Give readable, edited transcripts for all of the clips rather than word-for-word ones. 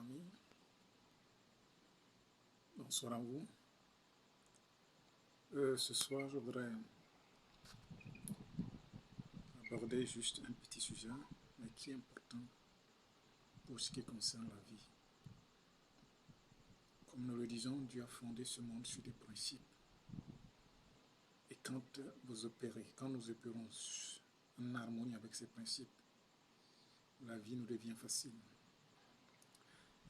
famille. Bonsoir à vous. Ce soir, je voudrais aborder juste un petit sujet, mais qui est important pour ce qui concerne la vie. Comme nous le disons, Dieu a fondé ce monde sur des principes. Et quand nous opérons en harmonie avec ces principes, la vie nous devient facile.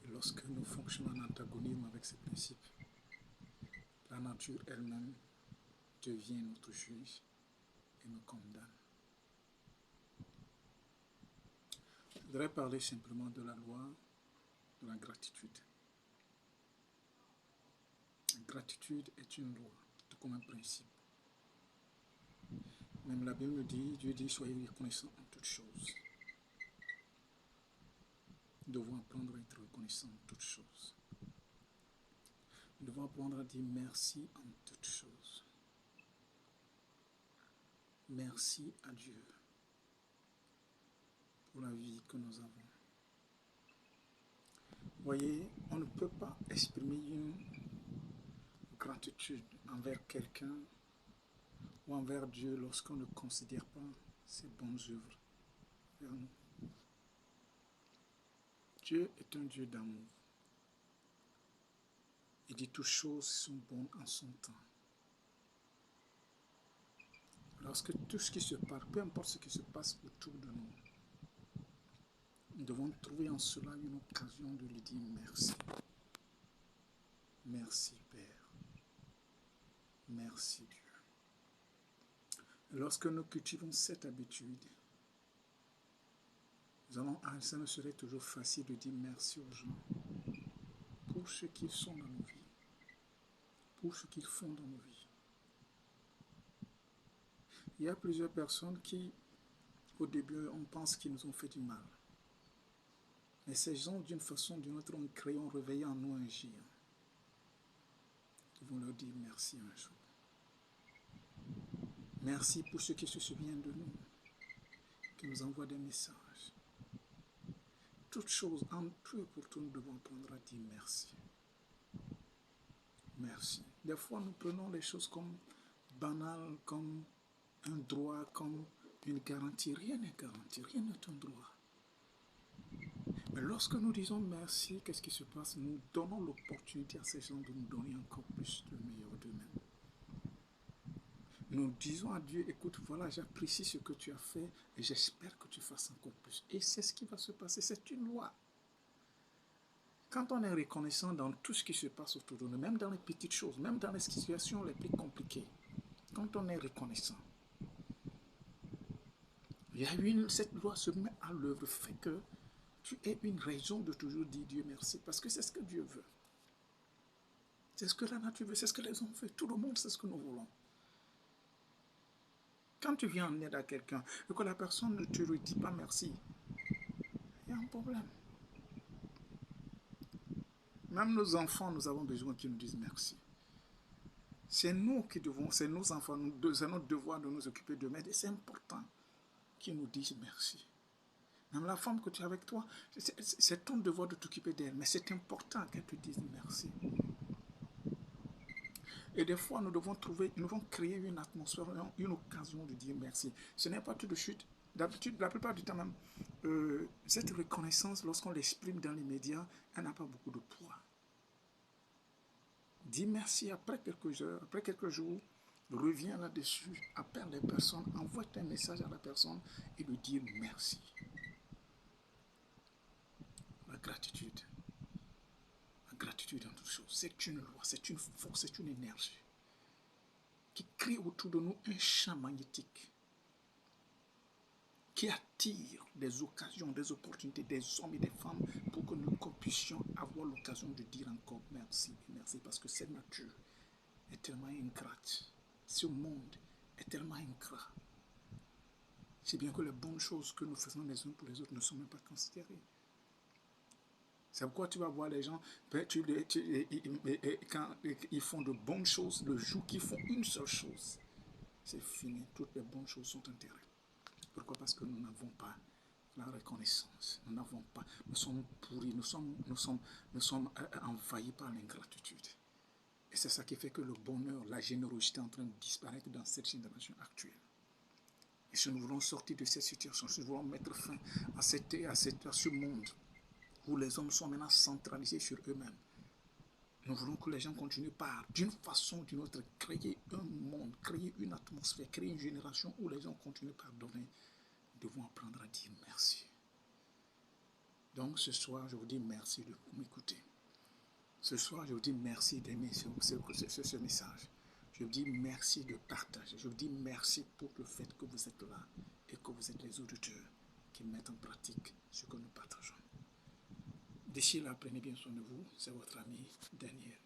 Et lorsque nous fonctionnons en antagonisme avec ces principes, la nature elle-même devient notre juge et nous condamne. Je voudrais parler simplement de la loi de la gratitude. La gratitude est une loi, tout comme un principe. Même la Bible dit, Dieu dit, soyez reconnaissants en toutes choses. Nous devons apprendre à être reconnaissants en toutes choses. Nous devons apprendre à dire merci en toutes choses. Merci à Dieu pour la vie que nous avons. Voyez, on ne peut pas exprimer une gratitude envers quelqu'un ou envers Dieu lorsqu'on ne considère pas ses bonnes œuvres vers nous. Dieu est un Dieu d'amour. Il dit toutes choses sont bonnes en son temps. Lorsque tout ce qui se passe, peu importe ce qui se passe autour de nous, nous devons trouver en cela une occasion de lui dire merci. Merci Père. Merci Dieu. Lorsque nous cultivons cette habitude, ça ne serait toujours facile de dire merci aux gens pour ce qu'ils sont dans nos vies, pour ce qu'ils font dans nos vies. Il y a plusieurs personnes qui, au début, on pense qu'ils nous ont fait du mal. Mais ces gens, d'une façon ou d'une autre, ont réveillé en nous un géant. Nous devons leur dire merci un jour. Merci pour ceux qui se souviennent de nous, qui nous envoient des messages. Toutes choses, en tout et pour tout, nous devons apprendre à dire merci. Merci. Des fois, nous prenons les choses comme banales, comme un droit, comme une garantie. Rien n'est garanti, rien n'est un droit. Mais lorsque nous disons merci, qu'est-ce qui se passe? Nous donnons l'opportunité à ces gens de nous donner encore plus de meilleur d'eux-mêmes. Nous disons à Dieu, écoute, voilà, j'apprécie ce que tu as fait et j'espère que tu fasses encore plus. Et c'est ce qui va se passer, c'est une loi. Quand on est reconnaissant dans tout ce qui se passe autour de nous, même dans les petites choses, même dans les situations les plus compliquées, quand on est reconnaissant, cette loi se met à l'œuvre, fait que tu aies une raison de toujours dire Dieu merci, parce que c'est ce que Dieu veut. C'est ce que la nature veut, c'est ce que les hommes font, tout le monde sait ce que nous voulons. Quand tu viens en aide à quelqu'un et que la personne ne te dit pas merci, il y a un problème. Même nos enfants, nous avons besoin qu'ils nous disent merci. C'est nous qui devons, c'est nos enfants, c'est notre devoir de nous occuper d'eux, mais c'est important qu'ils nous disent merci. Même la femme que tu as avec toi, c'est ton devoir de t'occuper d'elle, mais c'est important qu'elle te dise merci. Et des fois, nous devons créer une atmosphère, une occasion de dire merci. Ce n'est pas tout de suite. D'habitude, la plupart du temps même, cette reconnaissance, lorsqu'on l'exprime dans les médias, elle n'a pas beaucoup de poids. Dis merci après quelques heures, après quelques jours, reviens là-dessus, appelle les personnes, envoie un message à la personne et lui dire merci. La gratitude en toutes choses, c'est une loi, c'est une force, c'est une énergie qui crée autour de nous un champ magnétique qui attire des occasions, des opportunités, des hommes et des femmes pour que nous puissions avoir l'occasion de dire encore merci, merci, parce que cette nature est tellement ingrate, ce monde est tellement ingrat. C'est bien que les bonnes choses que nous faisons les uns pour les autres ne sont même pas considérées. C'est pourquoi tu vas voir les gens, quand ils font de bonnes choses, le jour qu'ils font une seule chose, c'est fini. Toutes les bonnes choses sont enterrées. Pourquoi? Parce que nous n'avons pas la reconnaissance. Nous n'avons pas, nous sommes pourris, nous sommes envahis par l'ingratitude. Et c'est ça qui fait que le bonheur, la générosité est en train de disparaître dans cette génération actuelle. Et si nous voulons sortir de cette situation, si nous voulons mettre fin à ce monde où les hommes sont maintenant centralisés sur eux-mêmes, nous voulons que les gens continuent par, d'une façon ou d'une autre, créer un monde, créer une atmosphère, créer une génération où les gens continuent par donner. Nous devons apprendre à dire merci. Donc ce soir, je vous dis merci de m'écouter. Ce soir, je vous dis merci d'aimer ce message. Je vous dis merci de partager. Je vous dis merci pour le fait que vous êtes là et que vous êtes les auditeurs qui mettent en pratique ce que nous partageons. D'ici là, prenez bien soin de vous. C'est votre ami Daniel.